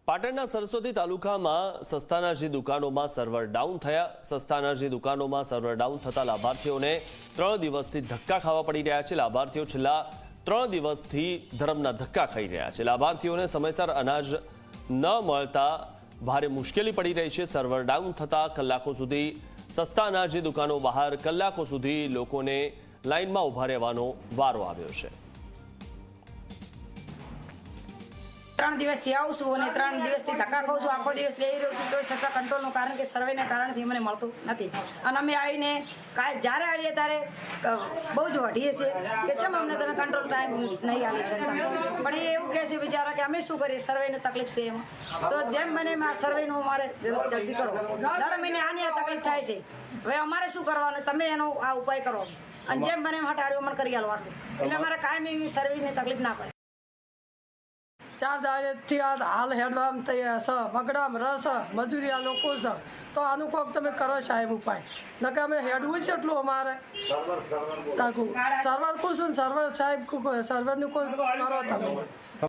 પાટણના સરસ્વતી તાલુકામાં સસ્તા અનાજની દુકાનોમાં સર્વર ડાઉન થયા। સસ્તા અનાજની દુકાનોમાં સર્વર ડાઉન થતા લાભાર્થીઓને 3 દિવસથી ધક્કા ખાવા પડી રહ્યા છે। લાભાર્થીઓ છેલ્લા 3 દિવસથી ધરમના ધક્કા ખાઈ રહ્યા છે। લાભાર્થીઓને સમયસર અનાજ ન મળતા ભારે મુશ્કેલી પડી રહી છે। સર્વર ડાઉન થતા કલાકો સુધી સસ્તા અનાજની દુકાનો બહાર કલાકો સુધી લોકોને લાઇનમાં ઊભા રહેવાનો વારો આવ્યો છે। 3 દિવસથી આવું છું અને 3 દિવસથી ધક્કા ખાઉં છું। આખો દિવસ બેસી રહ્યું છું તો સત્તા કંટ્રોલનું કારણ કે સર્વેના કારણથી મને મળતું નથી અને અમે આવીને જ્યારે આવીએ ત્યારે બહુ જ વઢીએ છીએ કે ચમ અમને તમે કંટ્રોલ ટાઈમ નહીં આપી શકતા, પણ એ એવું કહે છે બિચારા કે અમે શું કરીએ, સર્વેની તકલીફ છે એમાં। તો જેમ મને સર્વેનું અમારે જલ્દી કરો, દર મહિને આની આ તકલીફ થાય છે। હવે અમારે શું કરવાનું, તમે એનો આ ઉપાય કરો અને જેમ મને એમ હટાડ્યું અમને કરી આલવાનું, એટલે અમારે કાયમી સર્વેની તકલીફ ના પડે। 4 દાડેથી હાલ હેડવામાં તૈયાર છે, બગડામાં રસ મજૂરી આ લોકો છે, તો આનું કોક તમે કરો સાહેબ ઉપાય, નકે અમે હેડવું છે એટલું અમારે સર્વર પૂછું સર્વર સાહેબ સર્વરનું કોઈ કરો તમે।